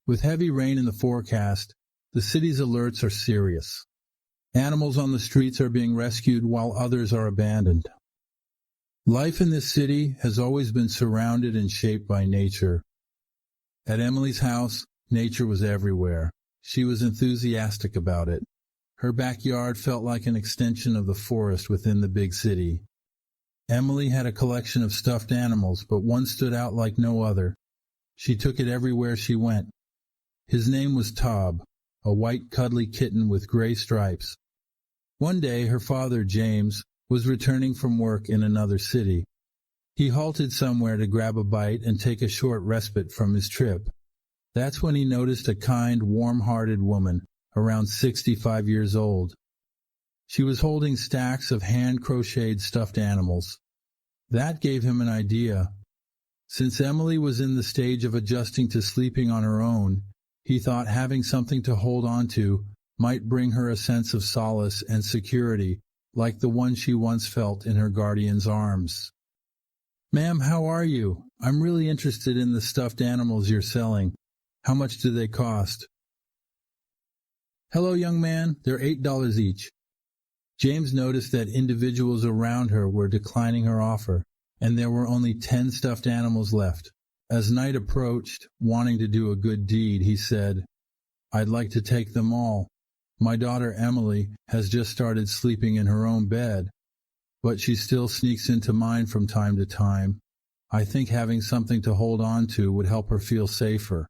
With heavy rain in the forecast, the city's alerts are serious. Animals on the streets are being rescued while others are abandoned. Life in this city has always been surrounded and shaped by nature. At Emily's house, nature was everywhere. She was enthusiastic about it. Her backyard felt like an extension of the forest within the big city. Emily had a collection of stuffed animals, but one stood out like no other. She took it everywhere she went. His name was Tob, a white cuddly kitten with gray stripes. One day her father, James, was returning from work in another city. He halted somewhere to grab a bite and take a short respite from his trip. That's when he noticed a kind, warm-hearted woman, around 65 years old. She was holding stacks of hand-crocheted stuffed animals. That gave him an idea. Since Emily was in the stage of adjusting to sleeping on her own, he thought having something to hold on to might bring her a sense of solace and security, like the one she once felt in her guardian's arms. "Ma'am, how are you? I'm really interested in the stuffed animals you're selling. How much do they cost?" "Hello, young man. They're $8 each." James noticed that individuals around her were declining her offer, and there were only 10 stuffed animals left. As night approached, wanting to do a good deed, he said, "I'd like to take them all. My daughter Emily has just started sleeping in her own bed, but she still sneaks into mine from time to time. I think having something to hold on to would help her feel safer."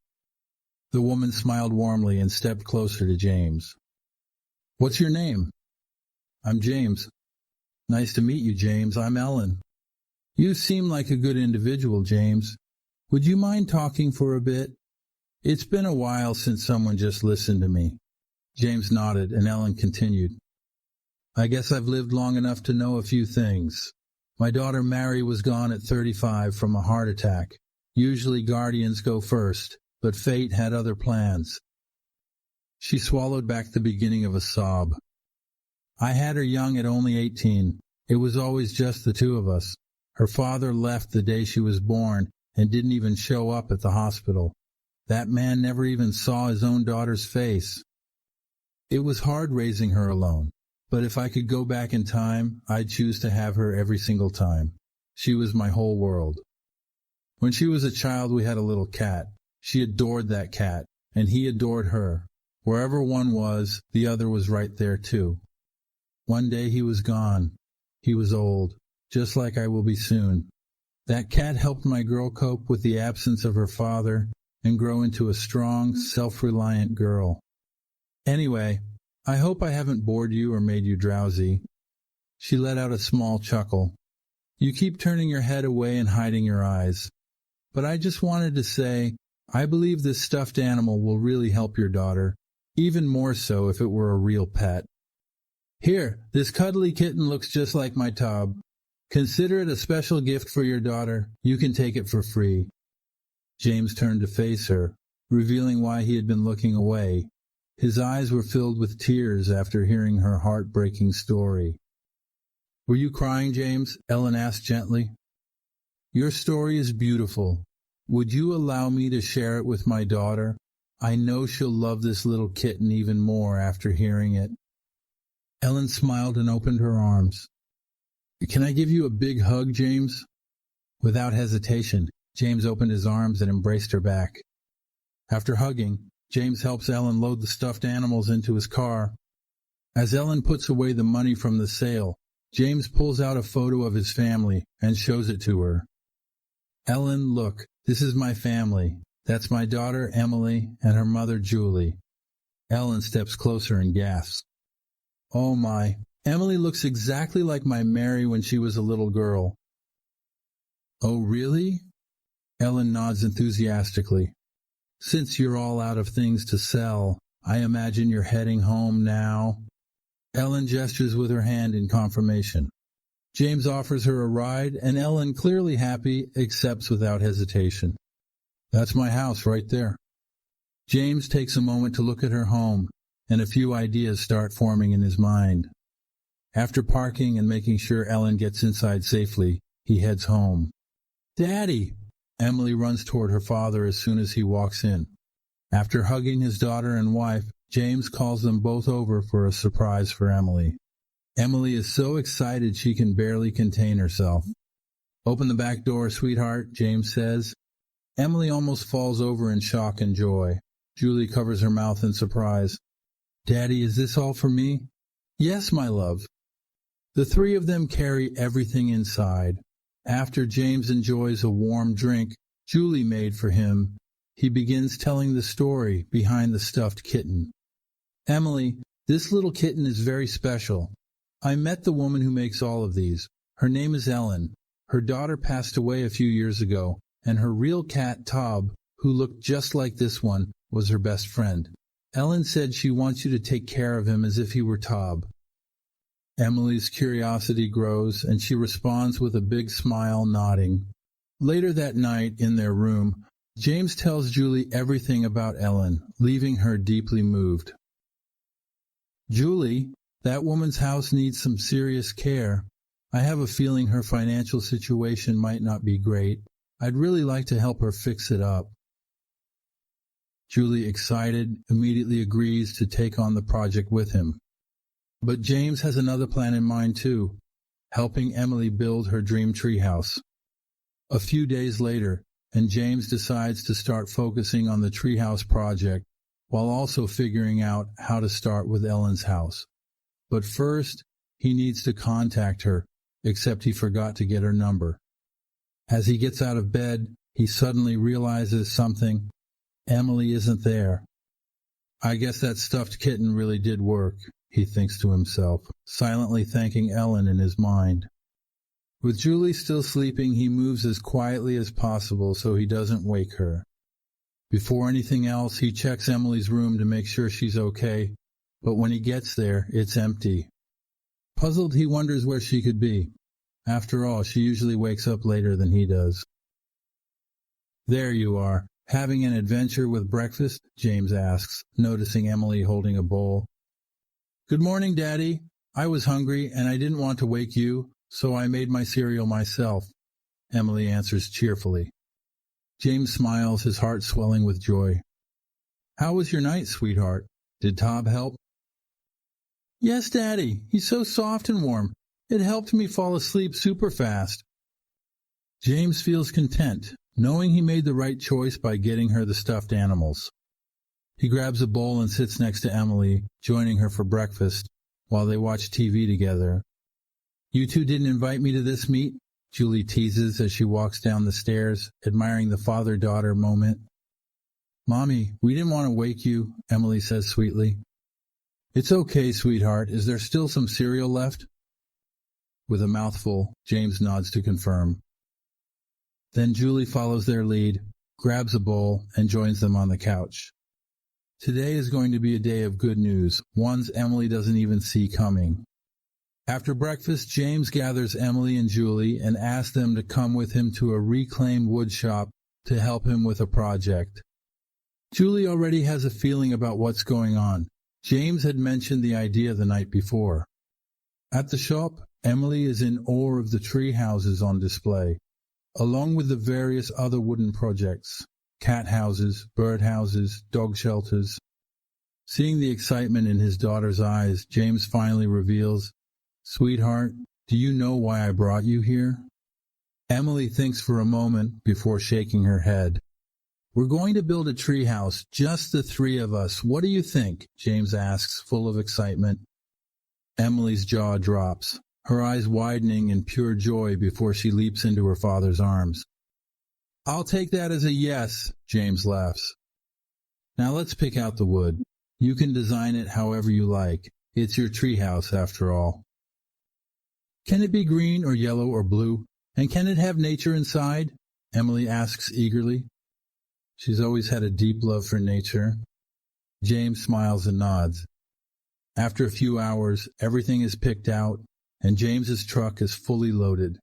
The woman smiled warmly and stepped closer to James. "What's your name?" "I'm James." "Nice to meet you, James. I'm Ellen." "You seem like a good individual, James. Would you mind talking for a bit? It's been a while since someone just listened to me." James nodded, and Ellen continued. "I guess I've lived long enough to know a few things. My daughter Mary was gone at 35 from a heart attack. Usually guardians go first, but fate had other plans." She swallowed back the beginning of a sob. "I had her young at only 18. It was always just the two of us. Her father left the day she was born and didn't even show up at the hospital. That man never even saw his own daughter's face. It was hard raising her alone, but if I could go back in time, I'd choose to have her every single time. She was my whole world. When she was a child, we had a little cat. She adored that cat, and he adored her. Wherever one was, the other was right there too. One day he was gone. He was old, just like I will be soon. That cat helped my girl cope with the absence of her father and grow into a strong, self-reliant girl. Anyway, I hope I haven't bored you or made you drowsy." She let out a small chuckle. "You keep turning your head away and hiding your eyes. But I just wanted to say, I believe this stuffed animal will really help your daughter, even more so if it were a real pet. Here, this cuddly kitten looks just like my Tob. Consider it a special gift for your daughter. You can take it for free." James turned to face her, revealing why he had been looking away. His eyes were filled with tears after hearing her heartbreaking story. "Were you crying, James?" Ellen asked gently. "Your story is beautiful. Would you allow me to share it with my daughter? I know she'll love this little kitten even more after hearing it." Ellen smiled and opened her arms. "Can I give you a big hug, James?" Without hesitation, James opened his arms and embraced her back. After hugging, James helps Ellen load the stuffed animals into his car. As Ellen puts away the money from the sale, James pulls out a photo of his family and shows it to her. "Ellen, look, this is my family. That's my daughter, Emily, and her mother, Julie." Ellen steps closer and gasps. "Oh my, Emily looks exactly like my Mary when she was a little girl." "Oh, really?" Ellen nods enthusiastically. "Since you're all out of things to sell, I imagine you're heading home now." Ellen gestures with her hand in confirmation. James offers her a ride, and Ellen, clearly happy, accepts without hesitation. "That's my house right there." James takes a moment to look at her home, and a few ideas start forming in his mind. After parking and making sure Ellen gets inside safely, he heads home. "Daddy!" Emily runs toward her father as soon as he walks in. After hugging his daughter and wife, James calls them both over for a surprise for Emily. Emily is so excited she can barely contain herself. "Open the back door, sweetheart," James says. Emily almost falls over in shock and joy. Julie covers her mouth in surprise. "Daddy, is this all for me?" "Yes, my love." The three of them carry everything inside. After James enjoys a warm drink Julie made for him, he begins telling the story behind the stuffed kitten. "Emily, this little kitten is very special. I met the woman who makes all of these. Her name is Ellen. Her daughter passed away a few years ago, and her real cat, Tob, who looked just like this one, was her best friend. Ellen said she wants you to take care of him as if he were Tob." Emily's curiosity grows, and she responds with a big smile, nodding. Later that night, in their room, James tells Julie everything about Ellen, leaving her deeply moved. "Julie, that woman's house needs some serious care. I have a feeling her financial situation might not be great. I'd really like to help her fix it up." Julie, excited, immediately agrees to take on the project with him. But James has another plan in mind too, helping Emily build her dream treehouse. A few days later, and James decides to start focusing on the treehouse project while also figuring out how to start with Ellen's house. But first, he needs to contact her, except he forgot to get her number. As he gets out of bed, he suddenly realizes something. Emily isn't there. "I guess that stuffed kitten really did work," he thinks to himself, silently thanking Ellen in his mind. With Julie still sleeping, he moves as quietly as possible so he doesn't wake her. Before anything else, he checks Emily's room to make sure she's okay, but when he gets there, it's empty. Puzzled, he wonders where she could be. After all, she usually wakes up later than he does. "There you are, having an adventure with breakfast?" James asks, noticing Emily holding a bowl. "Good morning, Daddy. I was hungry and I didn't want to wake you, so I made my cereal myself," Emily answers cheerfully. James smiles, his heart swelling with joy. "How was your night, sweetheart? Did Tob help?" "Yes, Daddy. He's so soft and warm. It helped me fall asleep super fast." James feels content, knowing he made the right choice by getting her the stuffed animals. He grabs a bowl and sits next to Emily, joining her for breakfast, while they watch TV together. "You two didn't invite me to this meet?" Julie teases as she walks down the stairs, admiring the father-daughter moment. "Mommy, we didn't want to wake you," Emily says sweetly. "It's okay, sweetheart. Is there still some cereal left?" With a mouthful, James nods to confirm. Then Julie follows their lead, grabs a bowl, and joins them on the couch. Today is going to be a day of good news, ones Emily doesn't even see coming. After breakfast, James gathers Emily and Julie and asks them to come with him to a reclaimed wood shop to help him with a project. Julie already has a feeling about what's going on. James had mentioned the idea the night before. At the shop, Emily is in awe of the tree houses on display, along with the various other wooden projects, cat houses, bird houses, dog shelters. Seeing the excitement in his daughter's eyes, James finally reveals, "Sweetheart, do you know why I brought you here?" Emily thinks for a moment before shaking her head. "We're going to build a tree house, just the three of us. What do you think?" James asks, full of excitement. Emily's jaw drops, her eyes widening in pure joy before she leaps into her father's arms. "I'll take that as a yes," James laughs. "Now let's pick out the wood. You can design it however you like. It's your treehouse, after all." "Can it be green or yellow or blue? And can it have nature inside?" Emily asks eagerly. She's always had a deep love for nature. James smiles and nods. After a few hours, everything is picked out, and James's truck is fully loaded.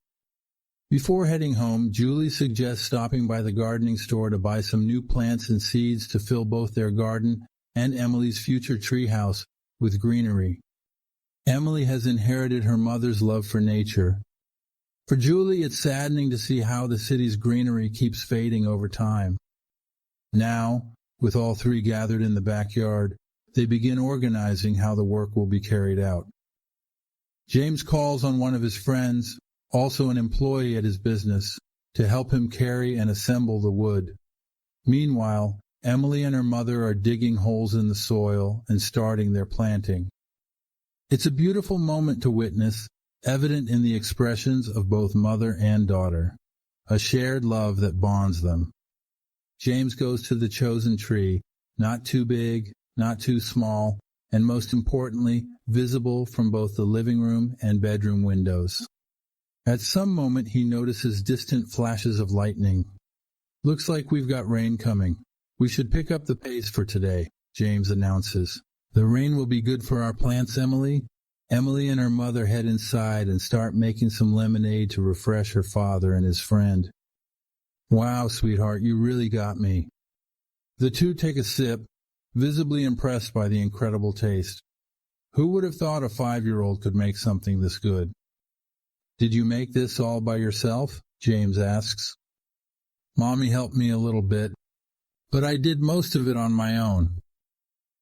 Before heading home, Julie suggests stopping by the gardening store to buy some new plants and seeds to fill both their garden and Emily's future treehouse with greenery. Emily has inherited her mother's love for nature. For Julie, it's saddening to see how the city's greenery keeps fading over time. Now, With all three gathered in the backyard, they begin organizing how the work will be carried out. James calls on one of his friends, also an employee at his business, to help him carry and assemble the wood. Meanwhile, Emily and her mother are digging holes in the soil and starting their planting. It's a beautiful moment to witness, evident in the expressions of both mother and daughter, a shared love that bonds them. James goes to the chosen tree, not too big, not too small, and most importantly, visible from both the living room and bedroom windows. At some moment he notices distant flashes of lightning. "Looks like we've got rain coming. We should pick up the pace for today," James announces. "The rain will be good for our plants, Emily." Emily and her mother head inside and start making some lemonade to refresh her father and his friend. "Wow, sweetheart, you really got me." The two take a sip, visibly impressed by the incredible taste. Who would have thought a 5-year-old could make something this good? "Did you make this all by yourself?" James asks. "Mommy helped me a little bit, but I did most of it on my own."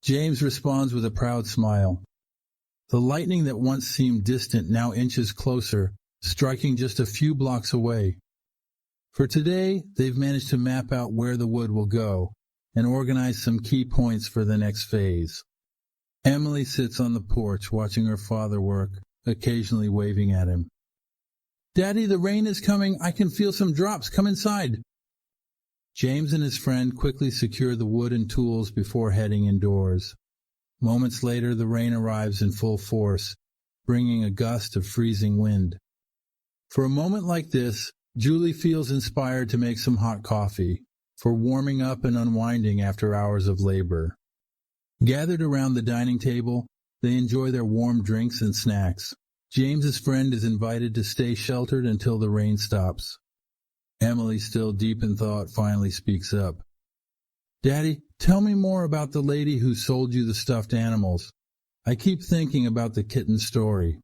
James responds with a proud smile. The lightning that once seemed distant now inches closer, striking just a few blocks away. For today, they've managed to map out where the wood will go and organize some key points for the next phase. Emily sits on the porch watching her father work, occasionally waving at him. "Daddy, the rain is coming. I can feel some drops. Come inside." James and his friend quickly secure the wood and tools before heading indoors. Moments later, the rain arrives in full force, bringing a gust of freezing wind. For a moment like this, Julie feels inspired to make some hot coffee, for warming up and unwinding after hours of labor. Gathered around the dining table, they enjoy their warm drinks and snacks. James's friend is invited to stay sheltered until the rain stops. Emily, still deep in thought, finally speaks up. "Daddy, tell me more about the lady who sold you the stuffed animals. I keep thinking about the kitten story."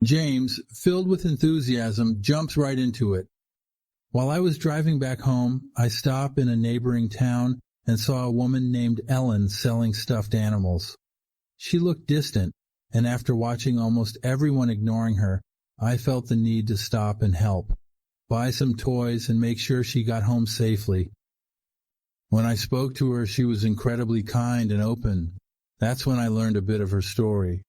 James, filled with enthusiasm, jumps right into it. "While I was driving back home, I stopped in a neighboring town and saw a woman named Ellen selling stuffed animals. She looked distant, and after watching almost everyone ignoring her, I felt the need to stop and help, buy some toys, and make sure she got home safely. When I spoke to her, she was incredibly kind and open. That's when I learned a bit of her story.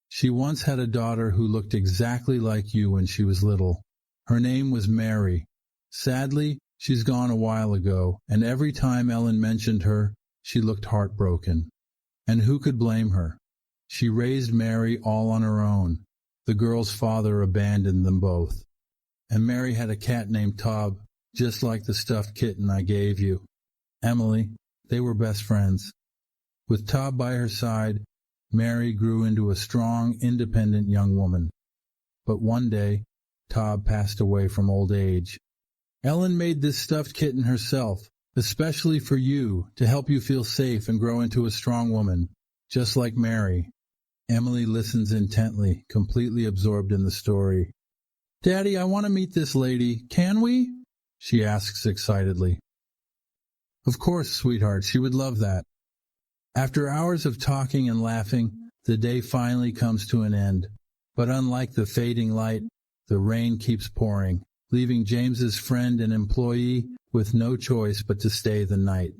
She once had a daughter who looked exactly like you when she was little. Her name was Mary. Sadly, she's gone a while ago, and every time Ellen mentioned her, she looked heartbroken. And who could blame her? She raised Mary all on her own. The girl's father abandoned them both. And Mary had a cat named Tob, just like the stuffed kitten I gave you. Emily, they were best friends. With Tob by her side, Mary grew into a strong, independent young woman. But one day, Tob passed away from old age. Ellen made this stuffed kitten herself, especially for you, to help you feel safe and grow into a strong woman, just like Mary." Emily listens intently, completely absorbed in the story. "Daddy, I want to meet this lady. Can we?" she asks excitedly. "Of course, sweetheart, she would love that." After hours of talking and laughing, the day finally comes to an end. But unlike the fading light, the rain keeps pouring, leaving James's friend and employee with no choice but to stay the night.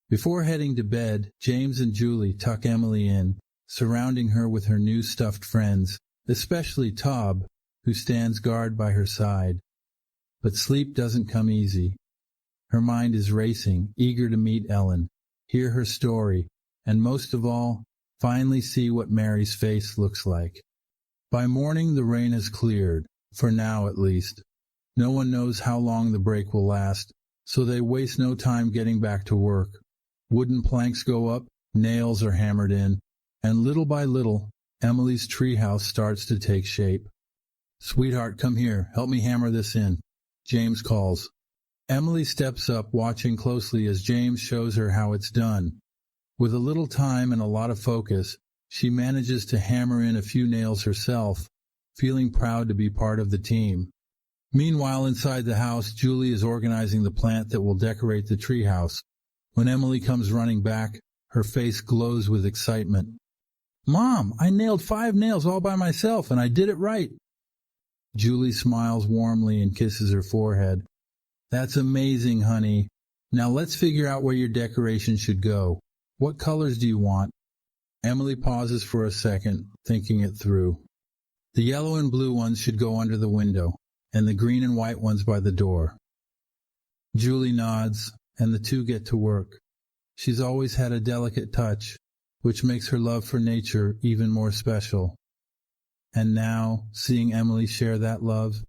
Before heading to bed, James and Julie tuck Emily in, surrounding her with her new stuffed friends, especially Tob, who stands guard by her side. But sleep doesn't come easy. Her mind is racing, eager to meet Ellen, hear her story, and most of all, finally see what Mary's face looks like. By morning, the rain has cleared, for now at least. No one knows how long the break will last, so they waste no time getting back to work. Wooden planks go up, nails are hammered in, and little by little, Emily's treehouse starts to take shape. "Sweetheart, come here, help me hammer this in," James calls. Emily steps up, watching closely as James shows her how it's done. With a little time and a lot of focus, she manages to hammer in a few nails herself, feeling proud to be part of the team. Meanwhile, inside the house, Julie is organizing the plant that will decorate the treehouse. When Emily comes running back, her face glows with excitement. "Mom, I nailed 5 nails all by myself, and I did it right." Julie smiles warmly and kisses her forehead. "That's amazing, honey. Now let's figure out where your decorations should go. What colors do you want?" Emily pauses for a second, thinking it through. "The yellow and blue ones should go under the window, and the green and white ones by the door." Julie nods, and the two get to work. She's always had a delicate touch, which makes her love for nature even more special. And now, seeing Emily share that love,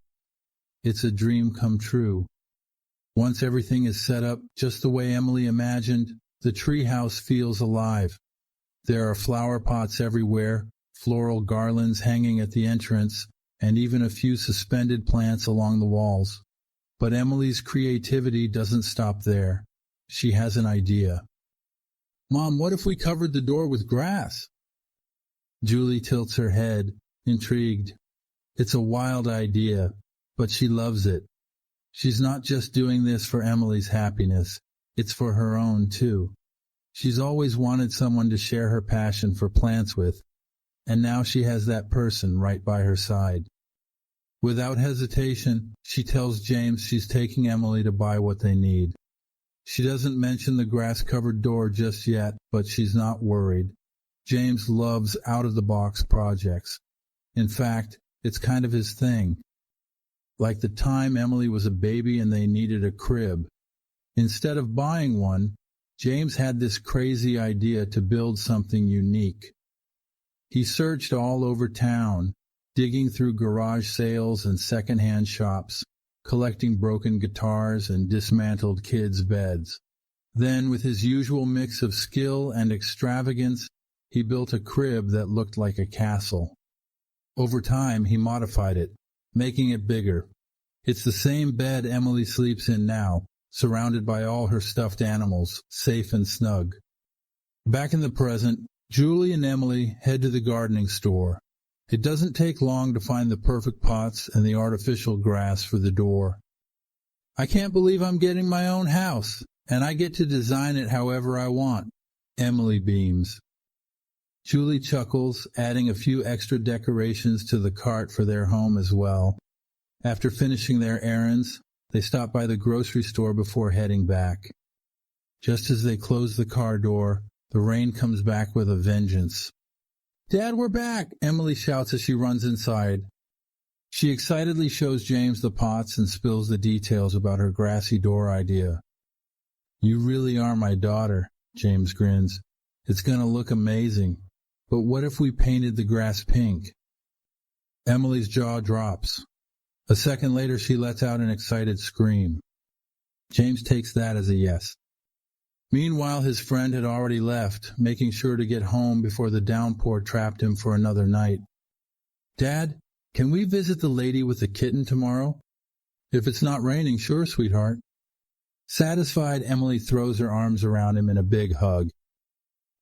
it's a dream come true. Once everything is set up just the way Emily imagined, the treehouse feels alive. There are flower pots everywhere, floral garlands hanging at the entrance, and even a few suspended plants along the walls. But Emily's creativity doesn't stop there. She has an idea. "Mom, what if we covered the door with grass?" Julie tilts her head, intrigued. It's a wild idea, but she loves it. She's not just doing this for Emily's happiness, it's for her own too. She's always wanted someone to share her passion for plants with, and now she has that person right by her side. Without hesitation, she tells James she's taking Emily to buy what they need. She doesn't mention the grass-covered door just yet, but she's not worried. James loves out-of-the-box projects. In fact, it's kind of his thing. Like the time Emily was a baby and they needed a crib. Instead of buying one, James had this crazy idea to build something unique. He searched all over town, digging through garage sales and second-hand shops, collecting broken guitars and dismantled kids' beds. Then, with his usual mix of skill and extravagance, he built a crib that looked like a castle. Over time, he modified it, making it bigger. It's the same bed Emily sleeps in now, surrounded by all her stuffed animals, safe and snug. Back in the present, Julie and Emily head to the gardening store. It doesn't take long to find the perfect pots and the artificial grass for the door. "I can't believe I'm getting my own house, and I get to design it however I want," Emily beams. Julie chuckles, adding a few extra decorations to the cart for their home as well. After finishing their errands, they stop by the grocery store before heading back. Just as they close the car door, the rain comes back with a vengeance. "Dad, we're back!" Emily shouts as she runs inside. She excitedly shows James the pots and spills the details about her grassy door idea. "You really are my daughter," James grins. "It's going to look amazing. But what if we painted the grass pink?" Emily's jaw drops. A second later, she lets out an excited scream. James takes that as a yes. Meanwhile, his friend had already left, making sure to get home before the downpour trapped him for another night. "Dad, can we visit the lady with the kitten tomorrow?" "If it's not raining, sure, sweetheart." Satisfied, Emily throws her arms around him in a big hug.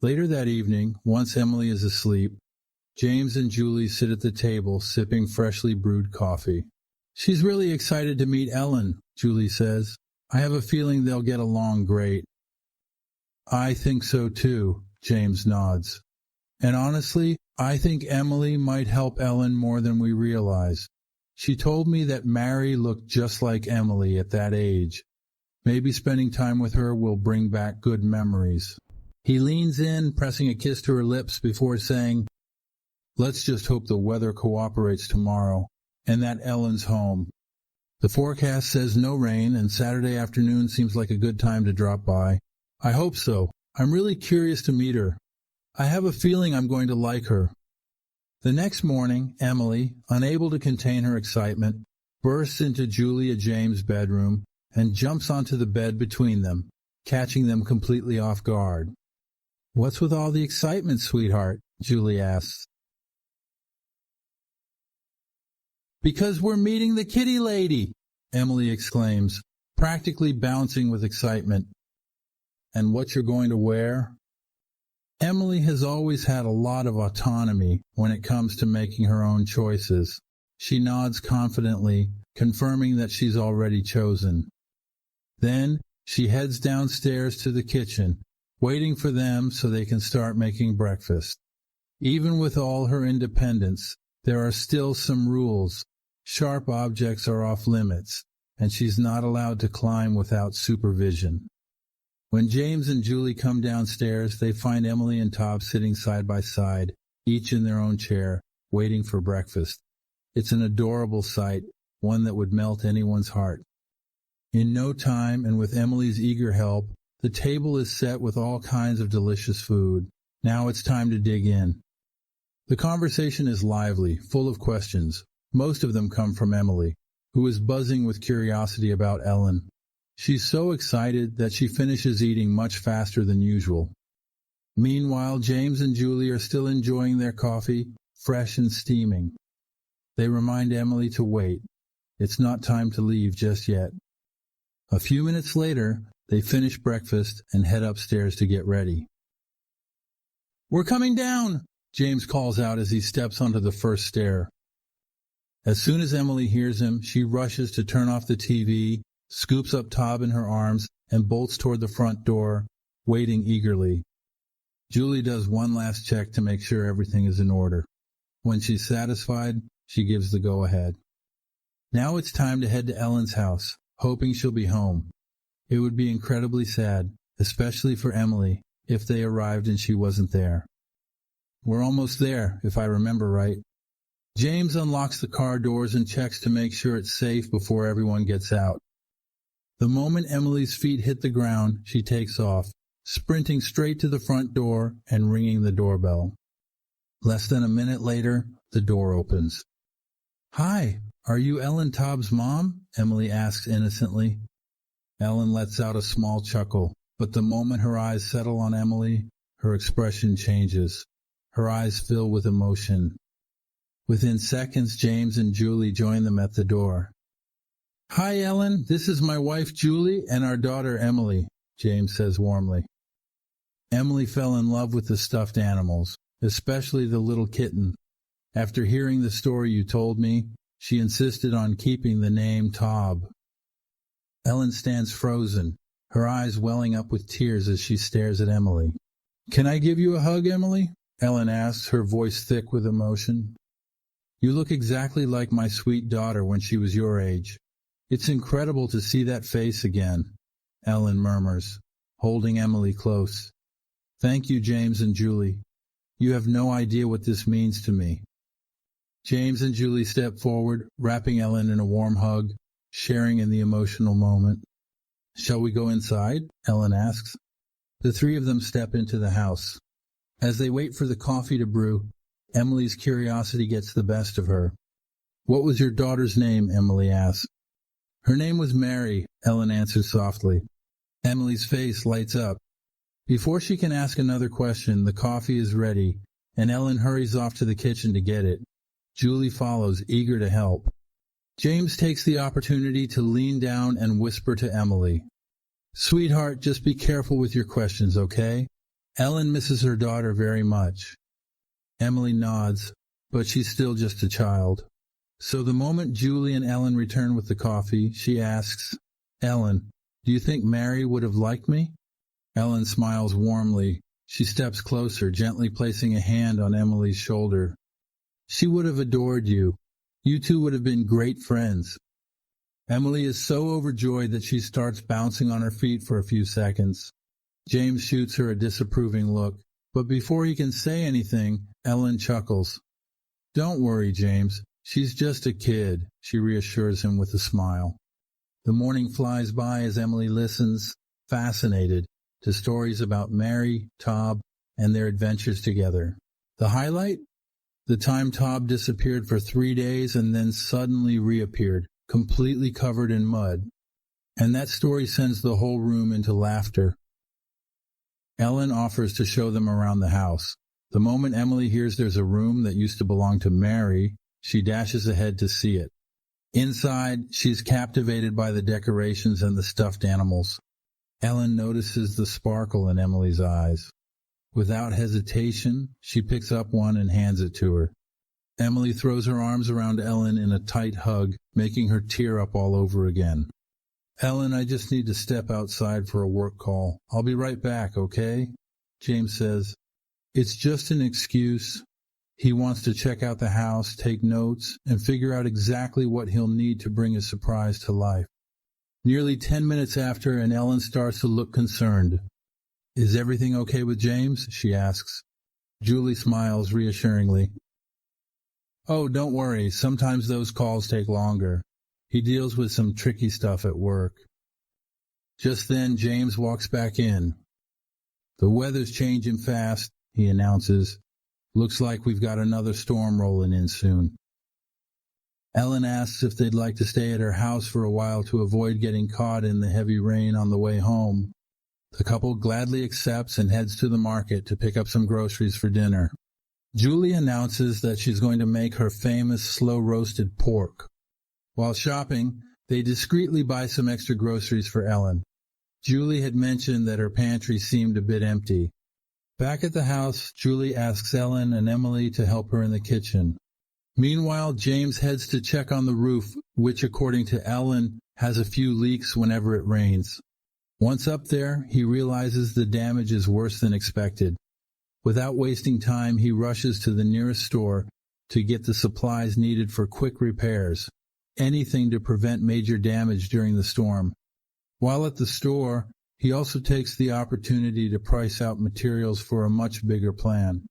Later that evening, once Emily is asleep, James and Julie sit at the table sipping freshly brewed coffee. "She's really excited to meet Ellen," Julie says. "I have a feeling they'll get along great." "I think so too," James nods. "And honestly, I think Emily might help Ellen more than we realize. She told me that Mary looked just like Emily at that age. Maybe spending time with her will bring back good memories." He leans in, pressing a kiss to her lips before saying, "Let's just hope the weather cooperates tomorrow, and that Ellen's home. The forecast says no rain, and Saturday afternoon seems like a good time to drop by. I hope so. I'm really curious to meet her. I have a feeling I'm going to like her." The next morning, Emily, unable to contain her excitement, bursts into Julia James' bedroom and jumps onto the bed between them, catching them completely off guard. "What's with all the excitement, sweetheart?" Julie asks. "Because we're meeting the kitty lady," Emily exclaims, practically bouncing with excitement. "And what you're going to wear?" Emily has always had a lot of autonomy when it comes to making her own choices. She nods confidently, confirming that she's already chosen. Then, She heads downstairs to the kitchen, waiting for them so they can start making breakfast. Even with all her independence, there are still some rules. Sharp objects are off limits, and she's not allowed to climb without supervision. When James and Julie come downstairs, they find Emily and Tob sitting side by side, each in their own chair, waiting for breakfast. It's an adorable sight, one that would melt anyone's heart. In no time, and with Emily's eager help, the table is set with all kinds of delicious food. Now it's time to dig in. The conversation is lively, full of questions. Most of them come from Emily, who is buzzing with curiosity about Ellen. She's so excited that she finishes eating much faster than usual. Meanwhile, James and Julie are still enjoying their coffee, fresh and steaming. They remind Emily to wait. It's not time to leave just yet. A few minutes later, they finish breakfast and head upstairs to get ready. "We're coming down!" James calls out as he steps onto the first stair. As soon as Emily hears him, she rushes to turn off the TV, scoops up Tob in her arms, and bolts toward the front door, waiting eagerly. Julie does one last check to make sure everything is in order. When she's satisfied, she gives the go-ahead. Now it's time to head to Ellen's house, hoping she'll be home. It would be incredibly sad, especially for Emily, if they arrived and she wasn't there. We're almost there, if I remember right. James unlocks the car doors and checks to make sure it's safe before everyone gets out. The moment Emily's feet hit the ground, she takes off, sprinting straight to the front door and ringing the doorbell. Less than a minute later, the door opens. "Hi, are you Ellen Tobb's mom?" Emily asks innocently. Ellen lets out a small chuckle, but the moment her eyes settle on Emily, her expression changes. Her eyes fill with emotion. Within seconds, James and Julie join them at the door. "Hi, Ellen. This is my wife, Julie, and our daughter, Emily," James says warmly. Emily fell in love with the stuffed animals, especially the little kitten. After hearing the story you told me, she insisted on keeping the name Tob. Ellen stands frozen, her eyes welling up with tears as she stares at Emily. "Can I give you a hug, Emily?" Ellen asks, her voice thick with emotion. "You look exactly like my sweet daughter when she was your age. It's incredible to see that face again," Ellen murmurs, holding Emily close. "Thank you, James and Julie. You have no idea what this means to me." James and Julie step forward, wrapping Ellen in a warm hug, sharing in the emotional moment. "Shall we go inside?" Ellen asks. The three of them step into the house. As they wait for the coffee to brew, Emily's curiosity gets the best of her. "What was your daughter's name?" Emily asks. "Her name was Mary," Ellen answers softly. Emily's face lights up. Before she can ask another question, the coffee is ready, and Ellen hurries off to the kitchen to get it. Julie follows, eager to help. James takes the opportunity to lean down and whisper to Emily, "Sweetheart, just be careful with your questions, okay? Ellen misses her daughter very much." Emily nods, but she's still just a child. So the moment Julie and Ellen return with the coffee, she asks, "Ellen, do you think Mary would have liked me?" Ellen smiles warmly. She steps closer, gently placing a hand on Emily's shoulder. "She would have adored you. You two would have been great friends." Emily is so overjoyed that she starts bouncing on her feet for a few seconds. James shoots her a disapproving look, but before he can say anything, Ellen chuckles. "Don't worry, James. She's just a kid," she reassures him with a smile. The morning flies by as Emily listens, fascinated, to stories about Mary, Tob, and their adventures together. The highlight? The time Tob disappeared for 3 days and then suddenly reappeared, completely covered in mud. And that story sends the whole room into laughter. Ellen offers to show them around the house. The moment Emily hears there's a room that used to belong to Mary, she dashes ahead to see it. Inside, she's captivated by the decorations and the stuffed animals. Ellen notices the sparkle in Emily's eyes. Without hesitation, she picks up one and hands it to her. Emily throws her arms around Ellen in a tight hug, making her tear up all over again. Ellen, I just need to step outside for a work call. I'll be right back, okay? James says. It's just an excuse. He wants to check out the house, take notes, and figure out exactly what he'll need to bring his surprise to life. Nearly 10 minutes after, and Ellen starts to look concerned. Is everything okay with James? She asks. Julie smiles reassuringly. Oh, don't worry. Sometimes those calls take longer. He deals with some tricky stuff at work. Just then, James walks back in. The weather's changing fast, he announces. Looks like we've got another storm rolling in soon. Ellen asks if they'd like to stay at her house for a while to avoid getting caught in the heavy rain on the way home. The couple gladly accepts and heads to the market to pick up some groceries for dinner. Julie announces that she's going to make her famous slow-roasted pork. While shopping, they discreetly buy some extra groceries for Ellen. Julie had mentioned that her pantry seemed a bit empty. Back at the house, Julie asks Ellen and Emily to help her in the kitchen. Meanwhile, James heads to check on the roof, which, according to Ellen, has a few leaks whenever it rains. Once up there, he realizes the damage is worse than expected. Without wasting time, he rushes to the nearest store to get the supplies needed for quick repairs, anything to prevent major damage during the storm. While at the store, he also takes the opportunity to price out materials for a much bigger plan,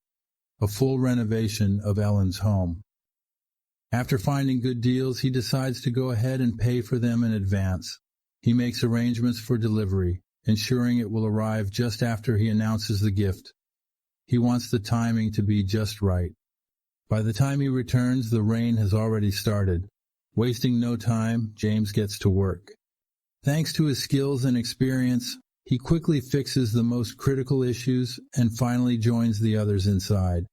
a full renovation of Ellen's home. After finding good deals, he decides to go ahead and pay for them in advance. He makes arrangements for delivery, ensuring it will arrive just after he announces the gift. He wants the timing to be just right. By the time he returns, the rain has already started. Wasting no time, James gets to work. Thanks to his skills and experience, he quickly fixes the most critical issues and finally joins the others inside.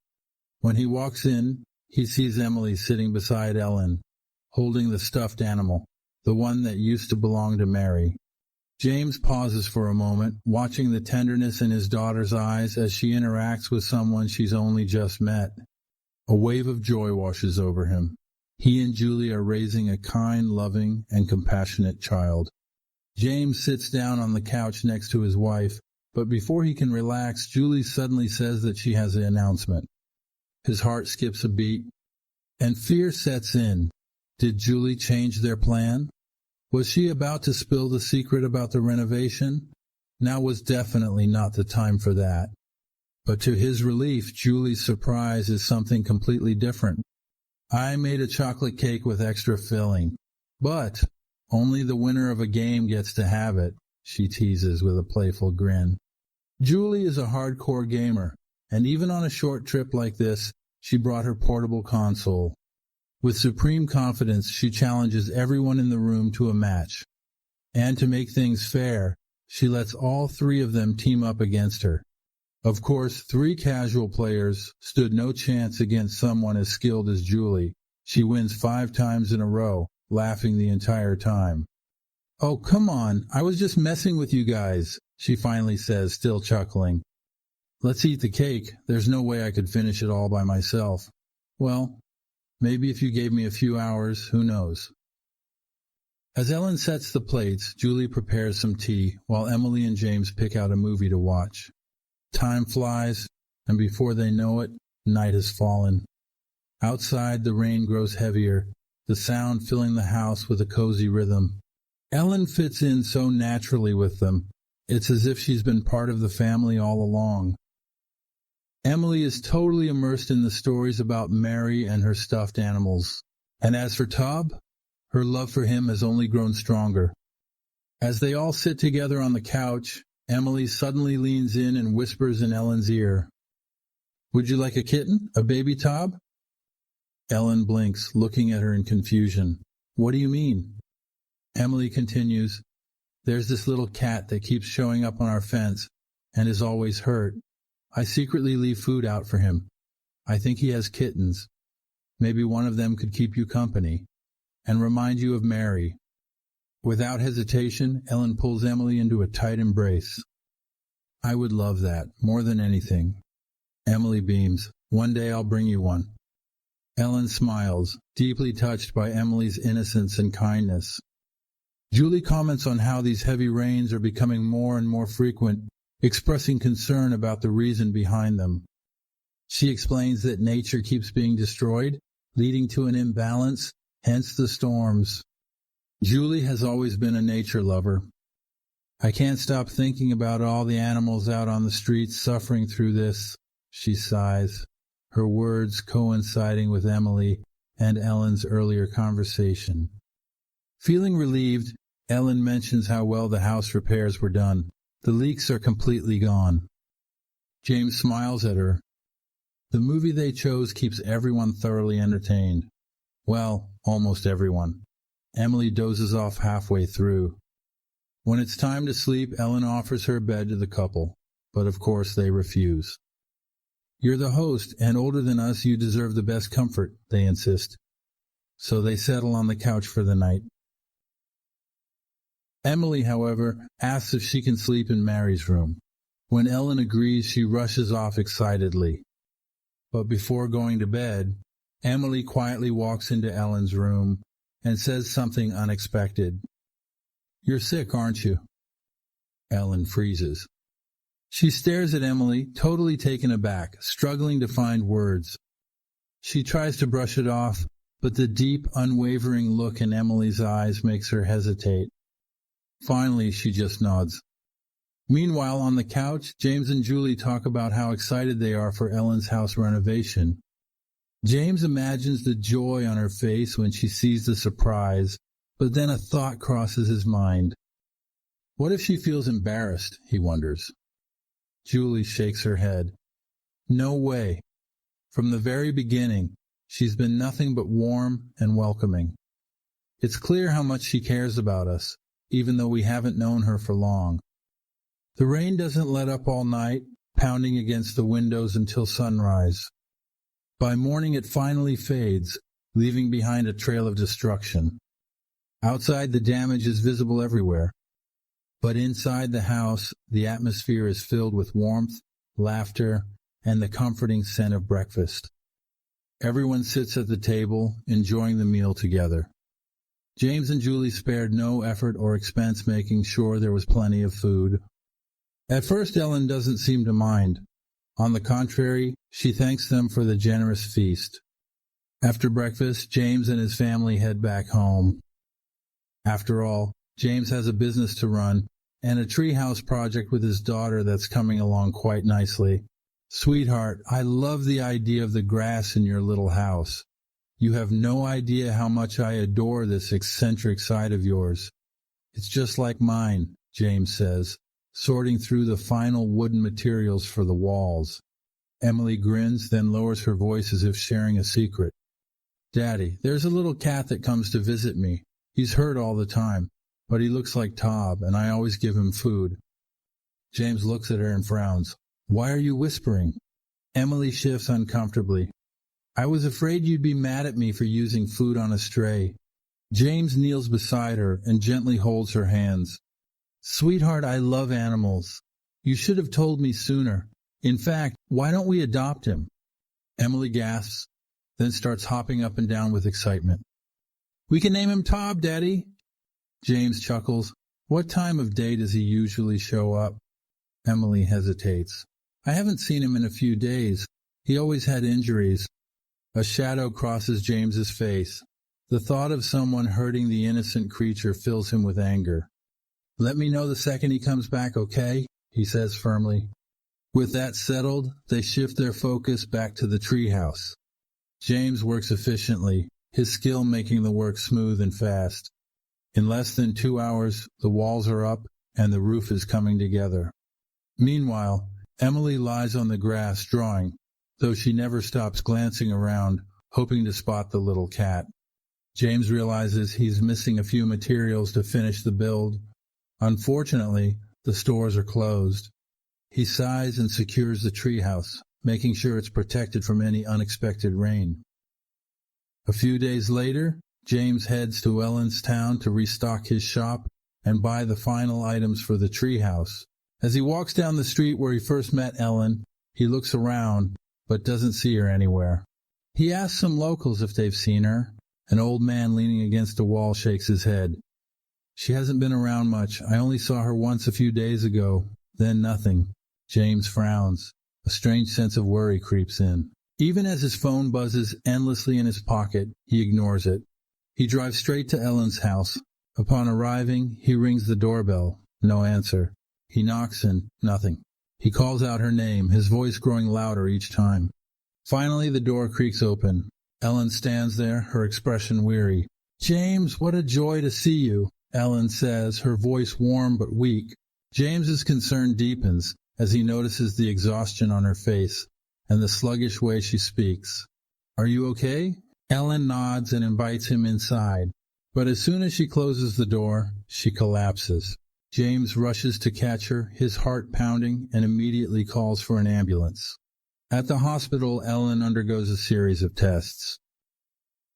When he walks in, he sees Emily sitting beside Ellen, holding the stuffed animal, the one that used to belong to Mary. James pauses for a moment, watching the tenderness in his daughter's eyes as she interacts with someone she's only just met. A wave of joy washes over him. He and Julie are raising a kind, loving, and compassionate child. James sits down on the couch next to his wife, but before he can relax, Julie suddenly says that she has an announcement. His heart skips a beat, and fear sets in. Did Julie change their plan? Was she about to spill the secret about the renovation? Now was definitely not the time for that. But to his relief, Julie's surprise is something completely different. I made a chocolate cake with extra filling, but only the winner of a game gets to have it, she teases with a playful grin. Julie is a hardcore gamer, and even on a short trip like this, she brought her portable console. With supreme confidence, she challenges everyone in the room to a match. And to make things fair, she lets all three of them team up against her. Of course, 3 casual players stood no chance against someone as skilled as Julie. She wins 5 times in a row, laughing the entire time. Oh, come on, I was just messing with you guys, she finally says, still chuckling. Let's eat the cake. There's no way I could finish it all by myself. Well, maybe if you gave me a few hours, who knows? As Ellen sets the plates, Julie prepares some tea, while Emily and James pick out a movie to watch. Time flies, and before they know it, night has fallen. Outside, the rain grows heavier, the sound filling the house with a cozy rhythm. Ellen fits in so naturally with them. It's as if she's been part of the family all along. Emily is totally immersed in the stories about Mary and her stuffed animals. And as for Tob, her love for him has only grown stronger. As they all sit together on the couch, Emily suddenly leans in and whispers in Ellen's ear, "Would you like a kitten? A baby Tob?" Ellen blinks, looking at her in confusion. "What do you mean?" Emily continues, "There's this little cat that keeps showing up on our fence and is always hurt. I secretly leave food out for him. I think he has kittens. Maybe one of them could keep you company and remind you of Mary." Without hesitation, Ellen pulls Emily into a tight embrace. "I would love that, more than anything." Emily beams. "One day I'll bring you one." Ellen smiles, deeply touched by Emily's innocence and kindness. Julie comments on how these heavy rains are becoming more and more frequent, expressing concern about the reason behind them. She explains that nature keeps being destroyed, leading to an imbalance, hence the storms. Julie has always been a nature lover. I can't stop thinking about all the animals out on the streets suffering through this, she sighs, her words coinciding with Emily and Ellen's earlier conversation. Feeling relieved, Ellen mentions how well the house repairs were done. The leaks are completely gone. James smiles at her. The movie they chose keeps everyone thoroughly entertained. Well, almost everyone. Emily dozes off halfway through. When it's time to sleep, Ellen offers her bed to the couple, but of course they refuse. You're the host, and older than us, you deserve the best comfort, they insist. So they settle on the couch for the night. Emily, however, asks if she can sleep in Mary's room. When Ellen agrees, she rushes off excitedly. But before going to bed, Emily quietly walks into Ellen's room and says something unexpected. You're sick, aren't you? Ellen freezes. She stares at Emily, totally taken aback, struggling to find words. She tries to brush it off, but the deep, unwavering look in Emily's eyes makes her hesitate. Finally, she just nods. Meanwhile, on the couch, James and Julie talk about how excited they are for Ellen's house renovation. James imagines the joy on her face when she sees the surprise, but then a thought crosses his mind. What if she feels embarrassed, he wonders. Julie shakes her head. No way. From the very beginning, she's been nothing but warm and welcoming. It's clear how much she cares about us, even though we haven't known her for long. The rain doesn't let up all night, pounding against the windows until sunrise. By morning it finally fades, leaving behind a trail of destruction. Outside, the damage is visible everywhere. But inside the house, the atmosphere is filled with warmth, laughter, and the comforting scent of breakfast. Everyone sits at the table, enjoying the meal together. James and Julie spared no effort or expense making sure there was plenty of food. At first, Ellen doesn't seem to mind. On the contrary, she thanks them for the generous feast. After breakfast, James and his family head back home. After all, James has a business to run and a treehouse project with his daughter that's coming along quite nicely. Sweetheart, I love the idea of the grass in your little house. You have no idea how much I adore this eccentric side of yours. It's just like mine, James says, sorting through the final wooden materials for the walls. Emily grins, then lowers her voice as if sharing a secret. Daddy, there's a little cat that comes to visit me. He's hurt all the time, but he looks like Tob, and I always give him food. James looks at her and frowns. Why are you whispering? Emily shifts uncomfortably. I was afraid you'd be mad at me for using food on a stray. James kneels beside her and gently holds her hands. Sweetheart, I love animals. You should have told me sooner. In fact, why don't we adopt him? Emily gasps, then starts hopping up and down with excitement. We can name him Tob, Daddy. James chuckles. What time of day does he usually show up? Emily hesitates. I haven't seen him in a few days. He always had injuries. A shadow crosses James's face. The thought of someone hurting the innocent creature fills him with anger. Let me know the second he comes back, okay? He says firmly. With that settled, they shift their focus back to the treehouse. James works efficiently, his skill making the work smooth and fast. In less than 2 hours, the walls are up and the roof is coming together. Meanwhile, Emily lies on the grass drawing, though she never stops glancing around, hoping to spot the little cat. James realizes he's missing a few materials to finish the build. Unfortunately, the stores are closed. He sighs and secures the treehouse, making sure it's protected from any unexpected rain. A few days later, James heads to Ellen's town to restock his shop and buy the final items for the treehouse. As he walks down the street where he first met Ellen, he looks around, but doesn't see her anywhere. He asks some locals if they've seen her. An old man leaning against a wall shakes his head. She hasn't been around much. I only saw her once a few days ago. Then nothing. James frowns. A strange sense of worry creeps in. Even as his phone buzzes endlessly in his pocket, he ignores it. He drives straight to Ellen's house. Upon arriving, he rings the doorbell. No answer. He knocks and nothing. He calls out her name, his voice growing louder each time. Finally, the door creaks open. Ellen stands there, her expression weary. "James, what a joy to see you," Ellen says, her voice warm but weak. James's concern deepens as he notices the exhaustion on her face and the sluggish way she speaks. "Are you okay?" Ellen nods and invites him inside, but as soon as she closes the door, she collapses. James rushes to catch her, his heart pounding, and immediately calls for an ambulance. At the hospital, Ellen undergoes a series of tests.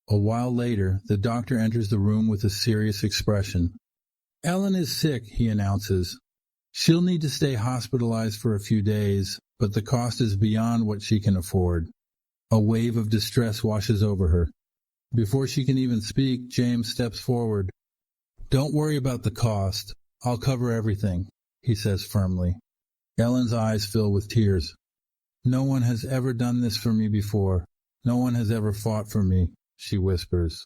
A while later, the doctor enters the room with a serious expression. "Ellen is sick," he announces. "She'll need to stay hospitalized for a few days, but the cost is beyond what she can afford." A wave of distress washes over her. Before she can even speak, James steps forward. "Don't worry about the cost. I'll cover everything," he says firmly. Ellen's eyes fill with tears. "No one has ever done this for me before. No one has ever fought for me," she whispers.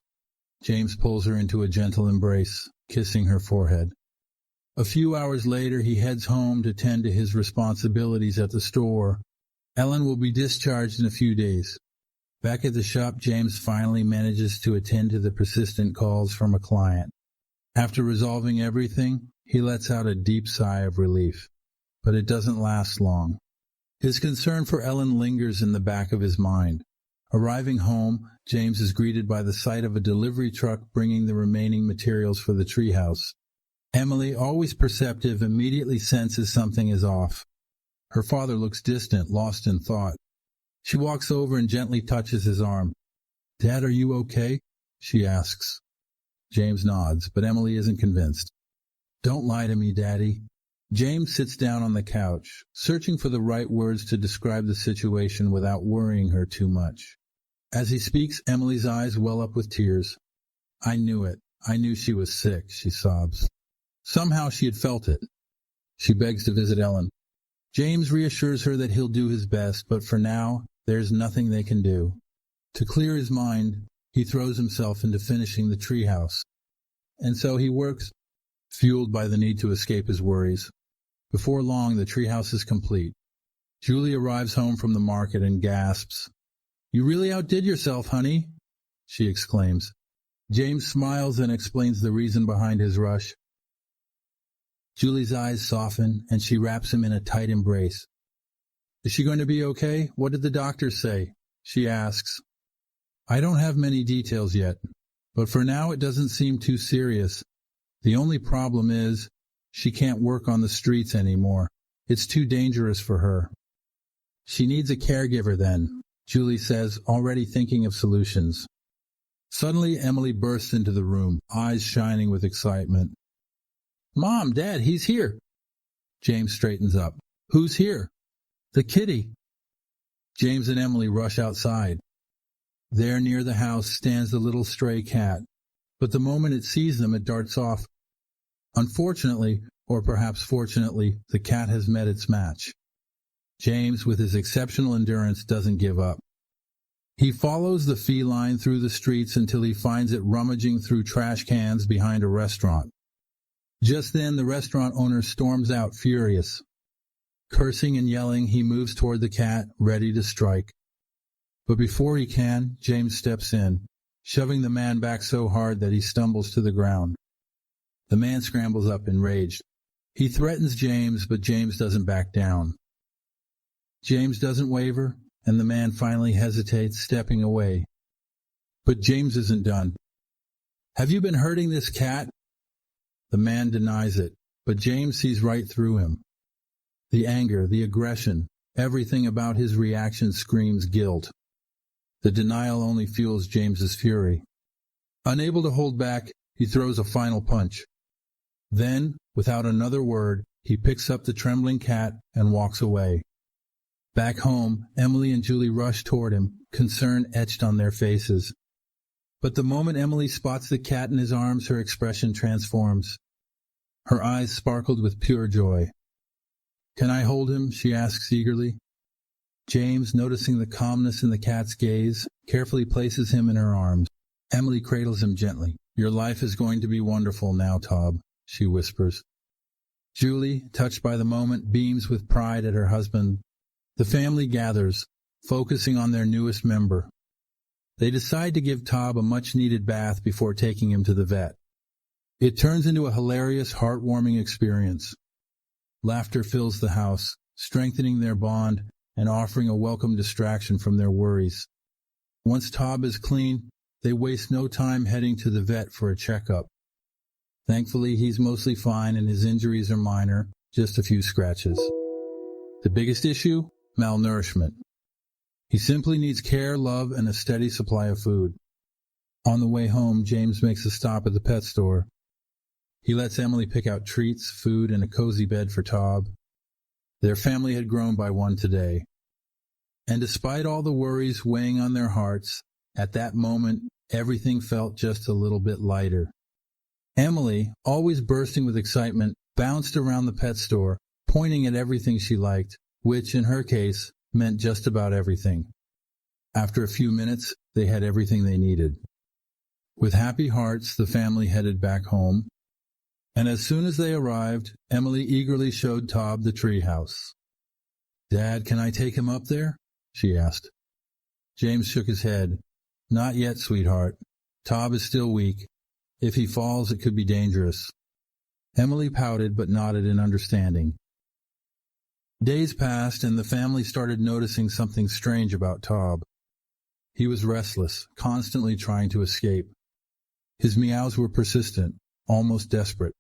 James pulls her into a gentle embrace, kissing her forehead. A few hours later, he heads home to tend to his responsibilities at the store. Ellen will be discharged in a few days. Back at the shop, James finally manages to attend to the persistent calls from a client. After resolving everything, he lets out a deep sigh of relief. But it doesn't last long. His concern for Ellen lingers in the back of his mind. Arriving home, James is greeted by the sight of a delivery truck bringing the remaining materials for the treehouse. Emily, always perceptive, immediately senses something is off. Her father looks distant, lost in thought. She walks over and gently touches his arm. "Dad, are you okay?" she asks. James nods, but Emily isn't convinced. "Don't lie to me, Daddy." James sits down on the couch, searching for the right words to describe the situation without worrying her too much. As he speaks, Emily's eyes well up with tears. "I knew it. I knew she was sick," she sobs. Somehow she had felt it. She begs to visit Ellen. James reassures her that he'll do his best, but for now, there's nothing they can do. To clear his mind, he throws himself into finishing the treehouse. And so he works, fueled by the need to escape his worries. Before long, the treehouse is complete. Julie arrives home from the market and gasps. "You really outdid yourself, honey," she exclaims. James smiles and explains the reason behind his rush. Julie's eyes soften, and she wraps him in a tight embrace. "Is she going to be okay? What did the doctor say?" she asks. "I don't have many details yet, but for now it doesn't seem too serious. The only problem is, she can't work on the streets anymore. It's too dangerous for her." "She needs a caregiver then," Julie says, already thinking of solutions. Suddenly, Emily bursts into the room, eyes shining with excitement. "Mom, Dad, he's here." James straightens up. "Who's here?" "The kitty." James and Emily rush outside. There near the house stands the little stray cat, but the moment it sees them, it darts off. Unfortunately, or perhaps fortunately, the cat has met its match. James, with his exceptional endurance, doesn't give up. He follows the feline through the streets until he finds it rummaging through trash cans behind a restaurant. Just then, the restaurant owner storms out furious. Cursing and yelling, he moves toward the cat, ready to strike. But before he can, James steps in, shoving the man back so hard that he stumbles to the ground. The man scrambles up, enraged. He threatens James, but James doesn't back down. James doesn't waver, and the man finally hesitates, stepping away. But James isn't done. "Have you been hurting this cat?" The man denies it, but James sees right through him. The anger, the aggression, everything about his reaction screams guilt. The denial only fuels James's fury. Unable to hold back, he throws a final punch. Then, without another word, he picks up the trembling cat and walks away. Back home, Emily and Julie rush toward him, concern etched on their faces. But the moment Emily spots the cat in his arms, her expression transforms. Her eyes sparkled with pure joy. "Can I hold him?" she asks eagerly. James, noticing the calmness in the cat's gaze, carefully places him in her arms. Emily cradles him gently. "Your life is going to be wonderful now, Tob," she whispers. Julie, touched by the moment, beams with pride at her husband. The family gathers, focusing on their newest member. They decide to give Tob a much-needed bath before taking him to the vet. It turns into a hilarious, heartwarming experience. Laughter fills the house, strengthening their bond and offering a welcome distraction from their worries. Once Tob is clean, they waste no time heading to the vet for a checkup. Thankfully, he's mostly fine and his injuries are minor, just a few scratches. The biggest issue? Malnourishment. He simply needs care, love, and a steady supply of food. On the way home, James makes a stop at the pet store. He lets Emily pick out treats, food, and a cozy bed for Tob. Their family had grown by one today. And despite all the worries weighing on their hearts, at that moment, everything felt just a little bit lighter. Emily, always bursting with excitement, bounced around the pet store, pointing at everything she liked, which, in her case, meant just about everything. After a few minutes, they had everything they needed. With happy hearts, the family headed back home. And as soon as they arrived, Emily eagerly showed Tob the treehouse. "Dad, can I take him up there?" she asked. James shook his head. "Not yet, sweetheart. Tob is still weak. If he falls, it could be dangerous." Emily pouted but nodded in understanding. Days passed, and the family started noticing something strange about Tob. He was restless, constantly trying to escape. His meows were persistent, almost desperate.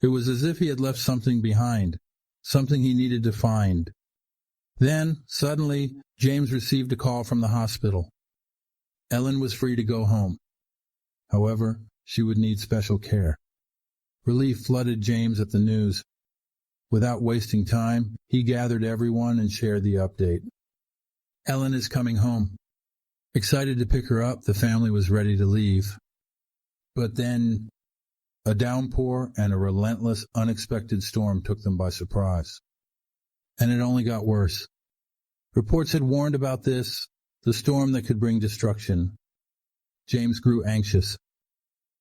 It was as if he had left something behind, something he needed to find. Then, suddenly, James received a call from the hospital. Ellen was free to go home. However, she would need special care. Relief flooded James at the news. Without wasting time, he gathered everyone and shared the update. "Ellen is coming home." Excited to pick her up, the family was ready to leave. But then, a downpour and a relentless, unexpected storm took them by surprise. And it only got worse. Reports had warned about this, the storm that could bring destruction. James grew anxious.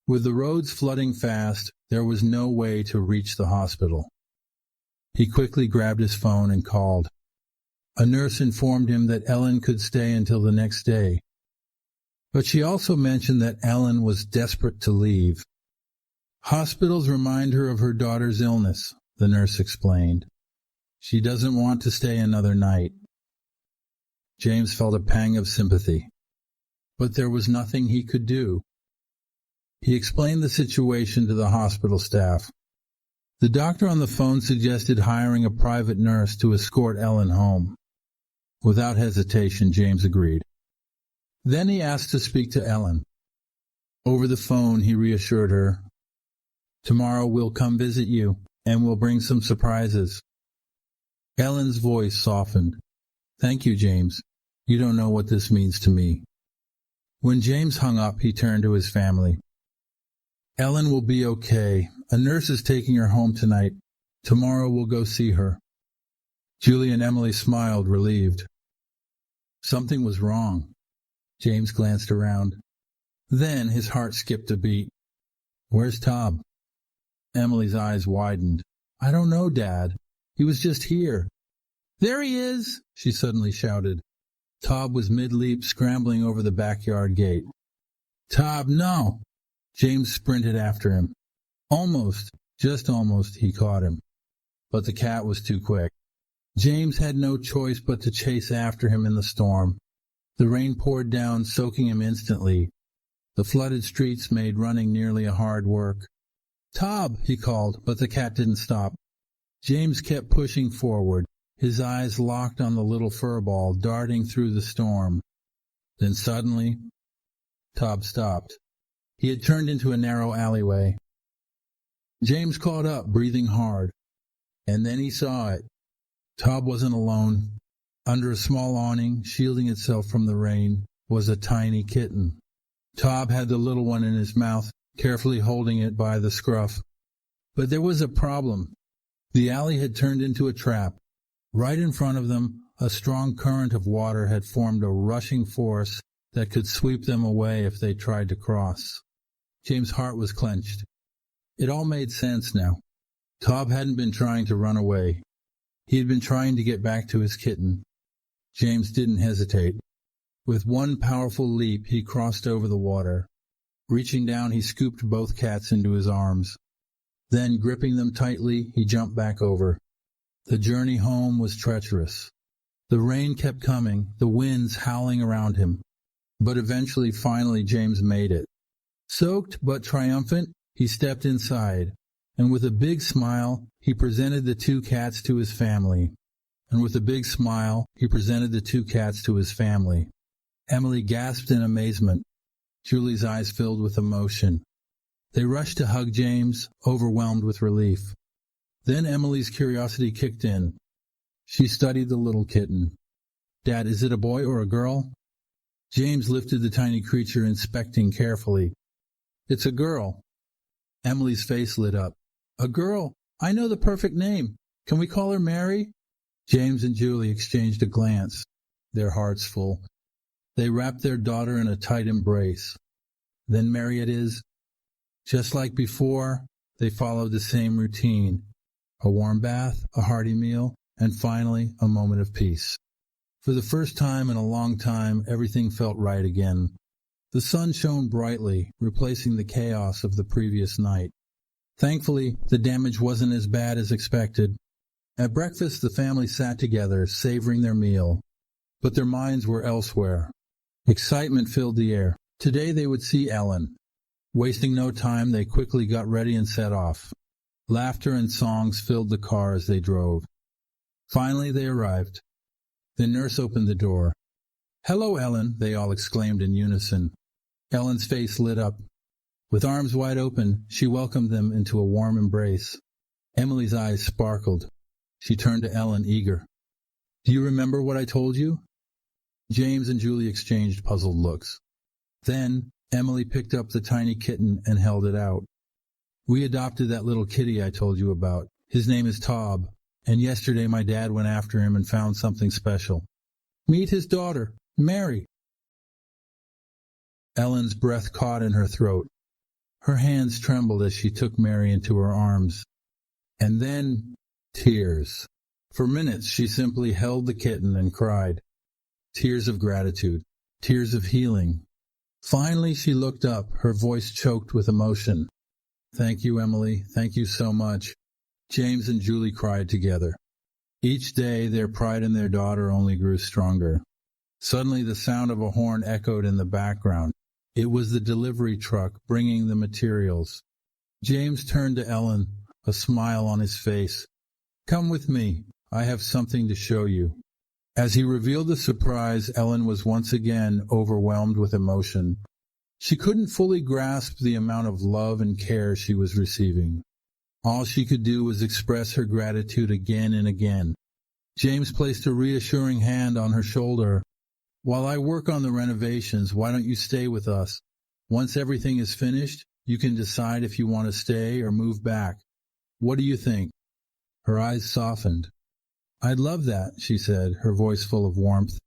With the roads flooding fast, there was no way to reach the hospital. He quickly grabbed his phone and called. A nurse informed him that Ellen could stay until the next day. But she also mentioned that Ellen was desperate to leave. "Hospitals remind her of her daughter's illness," the nurse explained. "She doesn't want to stay another night." James felt a pang of sympathy. But there was nothing he could do. He explained the situation to the hospital staff. The doctor on the phone suggested hiring a private nurse to escort Ellen home. Without hesitation, James agreed. Then he asked to speak to Ellen. Over the phone, he reassured her, "Tomorrow we'll come visit you, and we'll bring some surprises." Ellen's voice softened. "Thank you, James. You don't know what this means to me." When James hung up, he turned to his family. "Ellen will be okay. A nurse is taking her home tonight. Tomorrow we'll go see her." Julie and Emily smiled, relieved. Something was wrong. James glanced around. Then his heart skipped a beat. "Where's Tob?" Emily's eyes widened. "I don't know, Dad. He was just here." "There he is!" she suddenly shouted. Tob was mid-leap, scrambling over the backyard gate. "Tob, no!" James sprinted after him. Almost, just almost, he caught him. But the cat was too quick. James had no choice but to chase after him in the storm. The rain poured down, soaking him instantly. The flooded streets made running nearly a hard work. "Tob!" he called, but the cat didn't stop. James kept pushing forward, his eyes locked on the little fur ball darting through the storm. Then suddenly, Tob stopped. He had turned into a narrow alleyway. James caught up, breathing hard. And then he saw it. Tob wasn't alone. Under a small awning, shielding itself from the rain, was a tiny kitten. Tob had the little one in his mouth, carefully holding it by the scruff. But there was a problem. The alley had turned into a trap. Right in front of them, a strong current of water had formed a rushing force that could sweep them away if they tried to cross. James' heart was clenched. It all made sense now. Tob hadn't been trying to run away. He had been trying to get back to his kitten. James didn't hesitate. With one powerful leap, he crossed over the water. Reaching down, he scooped both cats into his arms. Then, gripping them tightly, he jumped back over. The journey home was treacherous. The rain kept coming, the winds howling around him. But finally, James made it. Soaked but triumphant, he stepped inside, and with a big smile, he presented the two cats to his family. Emily gasped in amazement. Julie's eyes filled with emotion. They rushed to hug James, overwhelmed with relief. Then Emily's curiosity kicked in. She studied the little kitten. "Dad, is it a boy or a girl?" James lifted the tiny creature, inspecting carefully. "It's a girl." Emily's face lit up. "A girl! I know the perfect name. Can we call her Mary?" James and Julie exchanged a glance, their hearts full. They wrapped their daughter in a tight embrace. "Then Mary it is." Just like before, they followed the same routine. A warm bath, a hearty meal, and finally a moment of peace. For the first time in a long time, everything felt right again. The sun shone brightly, replacing the chaos of the previous night. Thankfully, the damage wasn't as bad as expected. At breakfast, the family sat together, savoring their meal. But their minds were elsewhere. Excitement filled the air. Today they would see Ellen. Wasting no time, they quickly got ready and set off. Laughter and songs filled the car as they drove. Finally, they arrived. The nurse opened the door. "Hello, Ellen," they all exclaimed in unison. Ellen's face lit up. With arms wide open, she welcomed them into a warm embrace. Emily's eyes sparkled. She turned to Ellen, eager. "Do you remember what I told you?" James and Julie exchanged puzzled looks. Then Emily picked up the tiny kitten and held it out. "We adopted that little kitty I told you about. His name is Tob, and yesterday my dad went after him and found something special. Meet his daughter, Mary." Ellen's breath caught in her throat. Her hands trembled as she took Mary into her arms. And then, tears. For minutes she simply held the kitten and cried. Tears of gratitude, tears of healing. Finally she looked up, her voice choked with emotion. "Thank you, Emily. Thank you so much." James and Julie cried together. Each day their pride in their daughter only grew stronger. Suddenly the sound of a horn echoed in the background. It was the delivery truck bringing the materials. James turned to Ellen, a smile on his face. "Come with me. I have something to show you." As he revealed the surprise, Ellen was once again overwhelmed with emotion. She couldn't fully grasp the amount of love and care she was receiving. All she could do was express her gratitude again and again. James placed a reassuring hand on her shoulder. "While I work on the renovations, why don't you stay with us? Once everything is finished, you can decide if you want to stay or move back. What do you think?" Her eyes softened. "I'd love that," she said, her voice full of warmth.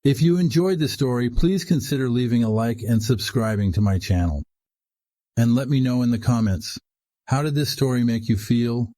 If you enjoyed the story, please consider leaving a like and subscribing to my channel. And let me know in the comments, how did this story make you feel?